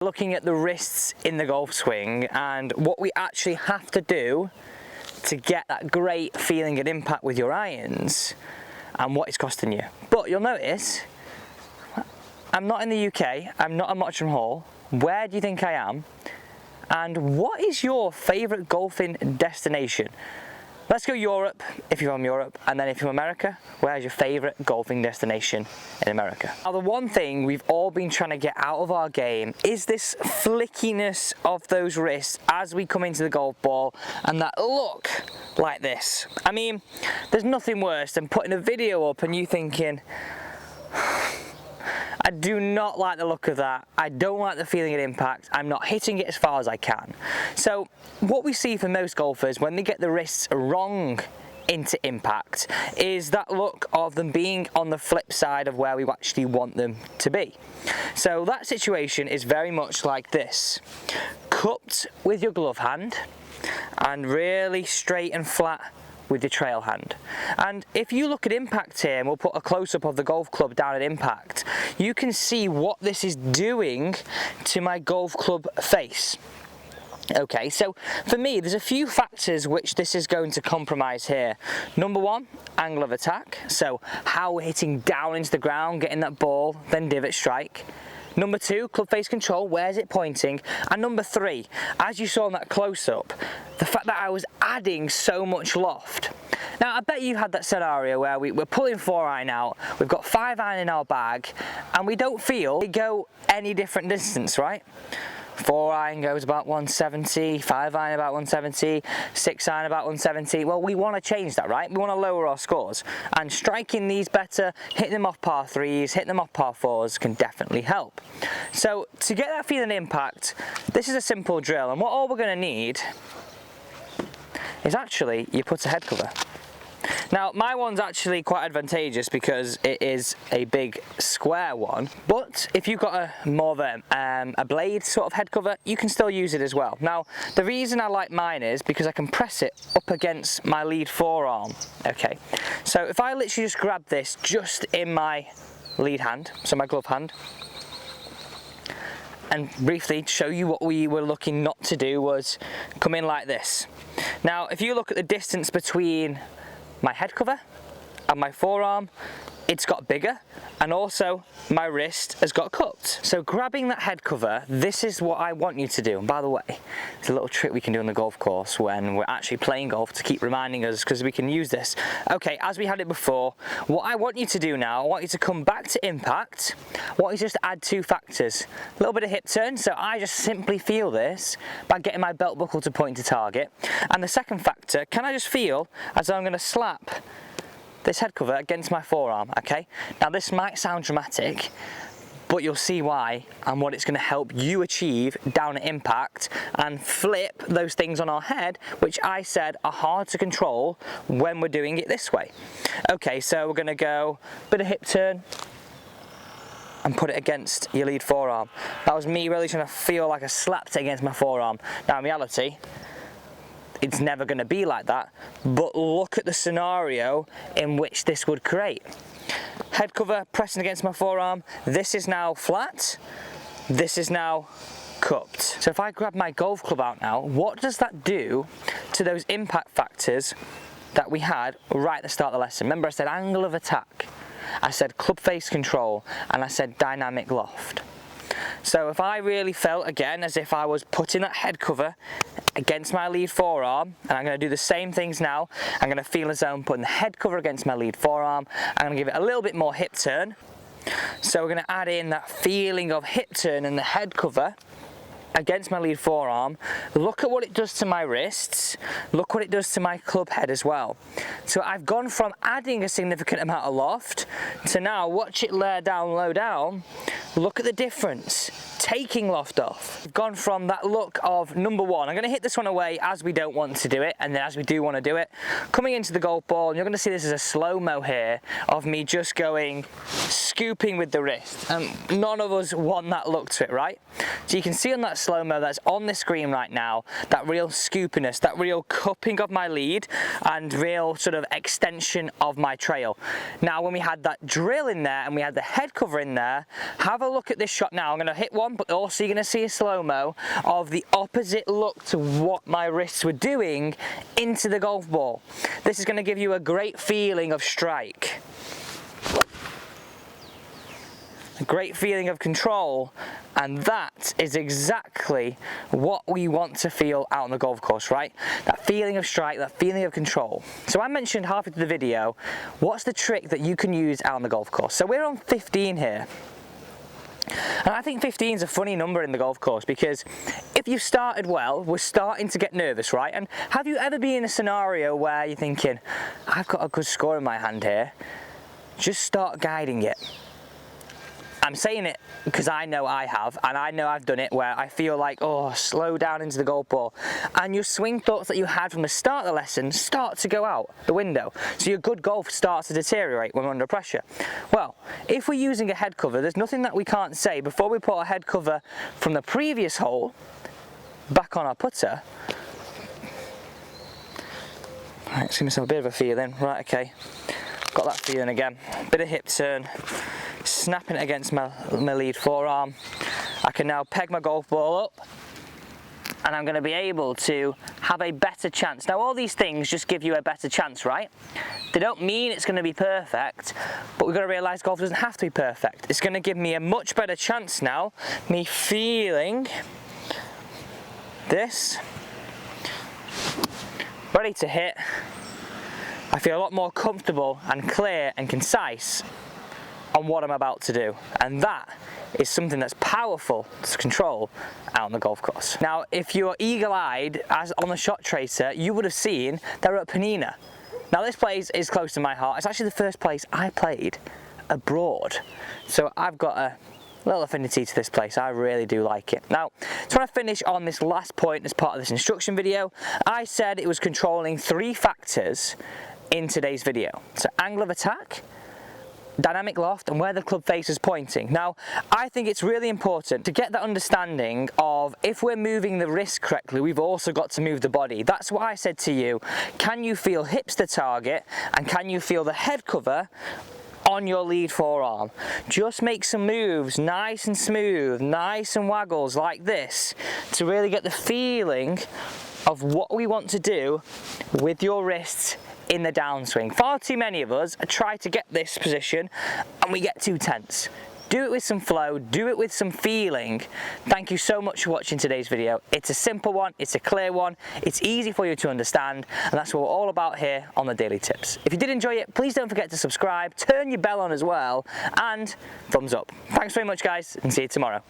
Looking at the wrists in the golf swing and what we actually have to do to get that great feeling and impact with your irons and what it's costing you. But you'll notice, I'm not in the UK, I'm not at Mottram Hall. Where do you think I am? And what is your favourite golfing destination? Let's go Europe, if you're from Europe, and then if you're from America, where's your favourite golfing destination in America? Now the one thing we've all been trying to get out of our game is this flickiness of those wrists as we come into the golf ball and that look like this. I mean, there's nothing worse than putting a video up and you thinking, I do not like the look of that, I don't like the feeling of impact, I'm not hitting it as far as I can. So what we see for most golfers when they get the wrists wrong into impact is that look of them being on the flip side of where we actually want them to be. So that situation is very much like this. Cupped with your glove hand and really straight and flat with your trail hand. And if you look at impact here, and we'll put a close-up of the golf club down at impact, you can see what this is doing to my golf club face. Okay, so for me, there's a few factors which this is going to compromise here. Number one, angle of attack. So how we're hitting down into the ground, getting that ball, then divot strike. Number two, club face control, where's it pointing? And number three, as you saw in that close-up, the fact that I was adding so much loft. Now, I bet you had that scenario where we're pulling 4-iron out, we've got 5-iron in our bag, and we don't feel it go any different distance, right? 4-iron goes about 170, 5-iron about 170, 6-iron about 170. Well, we want to change that, right? We want to lower our scores. And striking these better, hitting them off par 3s, hitting them off par 4s can definitely help. So to get that feeling impact, this is a simple drill. And what all we're going to need is actually you put a head cover. Now my one's actually quite advantageous because it is a big square one, but if you've got a more of a blade sort of head cover, you can still use it as well. Now the reason I like mine is because I can press it up against my lead forearm. Okay, so if I literally just grab this just in my lead hand, so my glove hand, and briefly show you what we were looking not to do was come in like this. Now if you look at the distance between my head cover and my forearm, it's got bigger, and also my wrist has got cupped. So grabbing that head cover, this is what I want you to do. And by the way, it's a little trick we can do on the golf course when we're actually playing golf to keep reminding us, because we can use this. Okay, as we had it before, what I want you to do now, I want you to come back to impact. I want you just to add two factors. A little bit of hip turn, so I just simply feel this by getting my belt buckle to point to target. And the second factor, can I just feel as though I'm going to slap this head cover against my forearm, okay? Now this might sound dramatic, but you'll see why and what it's going to help you achieve down at impact and flip those things on our head, which I said are hard to control when we're doing it this way. Okay, so we're going to go bit of hip turn and put it against your lead forearm. That was me really trying to feel like I slapped it against my forearm. Now in reality, it's never going to be like that, but look at the scenario in which this would create. Head cover pressing against my forearm, this is now flat, this is now cupped. So if I grab my golf club out now, what does that do to those impact factors that we had right at the start of the lesson? Remember I said angle of attack, I said club face control, and I said dynamic loft. So if I really felt again as if I was putting that head cover against my lead forearm, and I'm going to do the same things now, I'm going to feel as though I'm putting the head cover against my lead forearm, I'm going to give it a little bit more hip turn. So we're going to add in that feeling of hip turn and the head cover against my lead forearm. Look at what it does to my wrists, look what it does to my club head as well. So I've gone from adding a significant amount of loft to now watch it layer down, low down. Look at the difference, taking loft off. I've gone from that look of number one, I'm going to hit this one away as we don't want to do it, and then as we do want to do it, coming into the golf ball, and you're going to see this as a slow-mo here of me just going scooping with the wrist, and none of us want that look to it, right? So you can see on that slow-mo that's on the screen right now, that real scoopiness, that real cupping of my lead and real sort of extension of my trail. Now when we had that drill in there and we had the head cover in there, have a look at this shot now. I'm going to hit one, but also you're going to see a slow-mo of the opposite look to what my wrists were doing into the golf ball. This is going to give you a great feeling of strike, a great feeling of control, and that is exactly what we want to feel out on the golf course, right? That feeling of strike, that feeling of control. So I mentioned halfway through the video, what's the trick that you can use out on the golf course? So we're on 15 here. And I think 15 is a funny number in the golf course, because if you've started well, we're starting to get nervous, right? And have you ever been in a scenario where you're thinking, I've got a good score in my hand here, just start guiding it? I'm saying it because I know I have, and I know I've done it where I feel like, oh, slow down into the golf ball, and your swing thoughts that you had from the start of the lesson start to go out the window. So your good golf starts to deteriorate when we're under pressure. Well, if we're using a head cover, there's nothing that we can't say before we put a head cover from the previous hole back on our putter. Right, let's give myself a bit of a feeling. Right, okay, got that feeling again. Bit of hip turn, snapping it against my lead forearm. I can now peg my golf ball up, and I'm going to be able to have a better chance. Now all these things just give you a better chance, right? They don't mean it's going to be perfect, but we've got to realise golf doesn't have to be perfect. It's going to give me a much better chance now, me feeling this, ready to hit. I feel a lot more comfortable and clear and concise on what I'm about to do, and that is something that's powerful to control out on the golf course. Now if you're eagle-eyed as on the shot tracer, you would have seen they're at Penina. Now this place is close to my heart. It's actually the first place I played abroad, so I've got a little affinity to this place. I really do like it. Now, to try to finish on this last point as part of this instruction video, I said it was controlling 3 factors in today's video. So angle of attack, dynamic loft, and where the club face is pointing. Now, I think it's really important to get that understanding of if we're moving the wrist correctly, we've also got to move the body. That's why I said to you, can you feel hips to target, and can you feel the head cover on your lead forearm? Just make some moves nice and smooth, nice and waggles like this, to really get the feeling of what we want to do with your wrists in the downswing. Far too many of us try to get this position and we get too tense. Do it with some flow, do it with some feeling. Thank you so much for watching today's video. It's a simple one, it's a clear one, it's easy for you to understand, and that's what we're all about here on the Daily Tips. If you did enjoy it, please don't forget to subscribe, turn your bell on as well, and thumbs up. Thanks very much guys, and see you tomorrow.